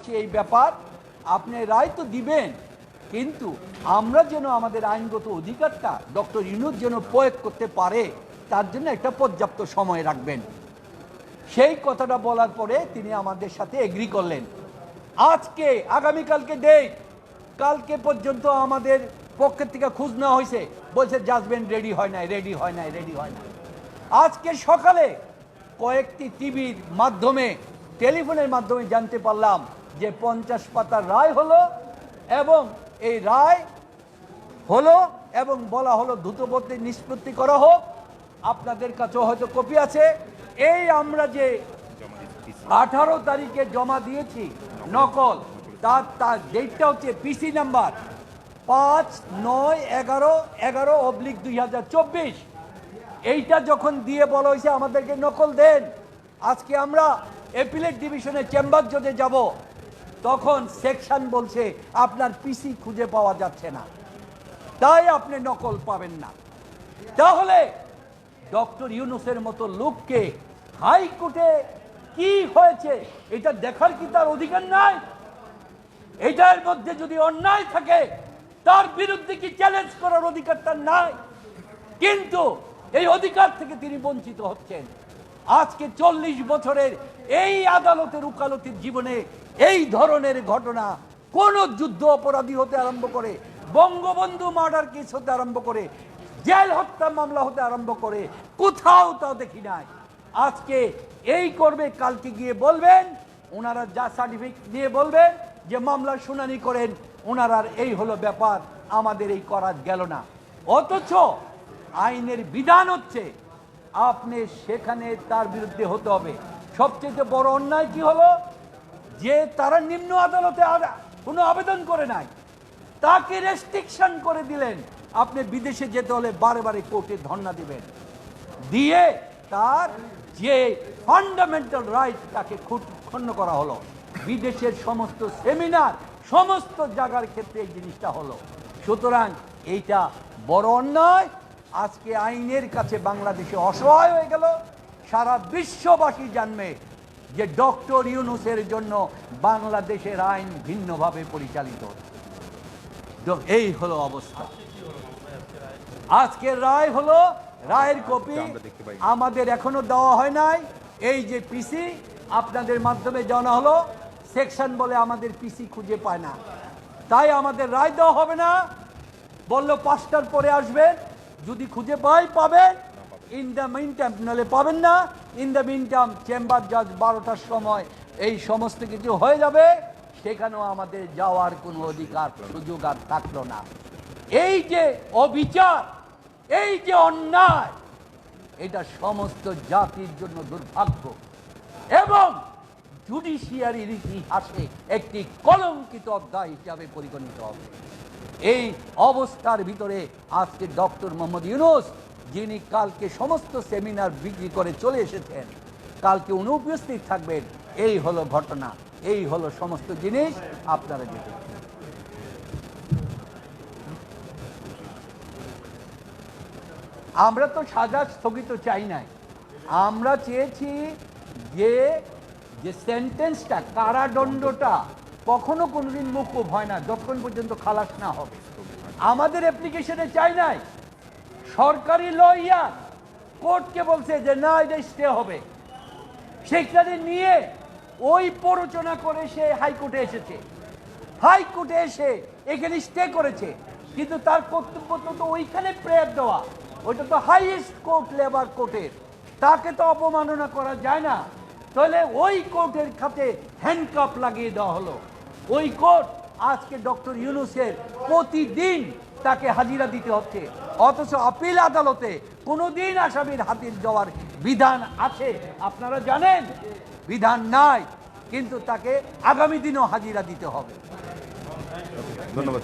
হচ্ছে এই ব্যাপার, আপনি রায় তো দিবেন, কিন্তু আমরা যেন আমাদের আইনগত অধিকারটা ডক্টর ইউনূস যেন প্রয়োগ করতে পারে তার জন্য একটা পর্যাপ্ত সময় রাখবেন। সেই কথাটা বলার পরে তিনি আমাদের সাথে এগ্রি করলেন। আজকে আগামীকালকে ডেট, কালকে পর্যন্ত আমাদের পক্ষের থেকে খোঁজ নেওয়া হয়েছে, বলছে জাজমেন্ট রেডি হয় নাই, রেডি হয় নাই, রেডি হয় নাই। আজকে সকালে কয়েকটি টিভির মাধ্যমে, টেলিফোনের মাধ্যমে জানতে পারলাম যে 50 পাতার রায় হলো, এবং এই রায় হলো এবং বলা হলো দ্রুতগতিতে নিষ্পত্তি করা হোক। আপনাদের কাছেও হয়তো কপি আছে। এই আমরা যে 18 তারিখে জমা দিয়েছি নকল, তার ডেটটা হচ্ছে পিসি নাম্বার 5-9-11-11/2024। এইটা যখন দিয়ে বলা হয়েছে আমাদেরকে নকল দেন, আজকে আমরা অ্যাপিলেট ডিভিশনে চেম্বার জজে যাব, তখন সেকশন বলছে আপনার পিসি খুঁজে পাওয়া যাচ্ছে না, তাই আপনি নকল পাবেন না। তাহলে ডক্টর ইউনূসের মতো লোককে হাইকোর্টে কি হয়েছে এটা দেখার কি তার অধিকার নাই? এটার মধ্যে যদি অন্যায় থাকে তার বিরুদ্ধে কি চ্যালেঞ্জ করার অধিকার তার নাই? কিন্তু এই অধিকার থেকে তিনি বঞ্চিত হচ্ছেন। আজকে 40 বছরের এই আদালতের উকালতির জীবনে এই ধরনের ঘটনা, কোন যুদ্ধ অপরাধী হতে আরম্ভ করে, বঙ্গবন্ধু মার্ডার কেস হতে আরম্ভ করে, জেল হত্যা মামলা হতে আরম্ভ করে, কোথাও তা দেখি নাই। আজকে এই করবে, কালকে গিয়ে বলবেন, ওনারা যা সার্টিফিকেট দিয়ে বলবেন যে মামলার শুনানি করেন, ওনারা এই হলো ব্যাপার, আমাদের এই করা গেল না। অথচ আইনের বিধান হচ্ছে আপনি সেখানে তার বিরুদ্ধে হতে হবে। সবচেয়ে বড় অন্যায় কি হলো, যে তারা নিম্ন আদালতে কোনো আবেদন করে নাই, তাকে রেস্ট্রিকশন করে দিলেন। আপনি বিদেশে যেতে হলে বারে বারে কোর্টে ধর্ণা দিবেন, দিয়ে তার যে ফান্ডামেন্টাল রাইট তাকে ক্ষুণ্ণ করা হলো। বিদেশের সমস্ত সেমিনার, সমস্ত জায়গার ক্ষেত্রে এই জিনিসটা হলো। সুতরাং এইটা বড় অন্যায়। আজকে আইনের কাছে বাংলাদেশে অসহায় হয়ে গেল। সারা বিশ্ববাসী জানবে যে ডক্টর ইউনূসের জন্য বাংলাদেশের আইন ভিন্নভাবে পরিচালিত। এই হলো অবস্থা। আজকের রায় হলো, রায়ের কপি আমাদের এখনো দেওয়া হয় নাই। এই যে পিসি আপনাদের মাধ্যমে জানা হলো, সেকশন বলে আমাদের পিসি খুঁজে পায় না, তাই আমাদের রায় দেওয়া হবে না। বললো 5টার পরে আসবেন, যদি খুঁজে পাবেন, ইন দ্য মিন টাইম নাহলে পাবেন না। In the meantime chamber জাজ 12টার সময় এই সমস্ত কিছু হয়ে যাবে, সেখানেও আমাদের যাওয়ার কোনো অধিকার সুযোগ আর থাকলো না। এই যে অবিচার, এই যে অন্যায়, এটা সমস্ত জাতির জন্য দুর্ভাগ্য এবং জুডিশিয়ারির ইতিহাসে একটি কলঙ্কিত অধ্যায় হিসাবে পরিগণিত হবে। এই অবস্থার ভিতরে আজকে ডক্টর মোহাম্মদ ইউনূস, যিনি কালকে সমস্ত সেমিনার বিক্রি করে চলে এসেছেন, কালকে অনুপস্থিত থাকবেন। এই হলো ঘটনা, এই হলো সমস্ত জিনিস। আপনারা যেতে আমরা তো সাজা স্থগিত চাই নাই, আমরা চেয়েছি যে সেন্টেন্সটা, কারাদণ্ডটা কখনো কোনোদিন মওকুফ হয় না যতক্ষণ পর্যন্ত খালাস না হবে। আমাদের অ্যাপ্লিকেশনে চাই নাই, সরকারি লয়ার কোর্টকে বলছে যে না, এটা স্টে হবে। সেখানে নিয়ে ওই প্ররোচনা করে সে হাইকোর্টে এসেছে, হাইকোর্টে এসে এখানে স্টে করেছে, কিন্তু তার কর্তব্য তো ওইখানে প্রেয়ার দেওয়া। ওইটা তো হাইয়েস্ট কোর্ট, লেবার কোর্টের, তাকে তো অপমাননা করা যায় না। তাহলে ওই কোর্টের খাতে হ্যান্ডকাপ লাগিয়ে দেওয়া হলো। ওই কোর্ট আজকে ডক্টর ইউনূসের প্রতিদিন তাকে হাজিরা দিতে হচ্ছে, অথচ আপিল আদালতে কোনোদিন আসামির হাজির দেওয়ার বিধান আছে আপনারা জানেন? বিধান নাই, কিন্তু তাকে আগামী দিনও হাজিরা দিতে হবে। ধন্যবাদ।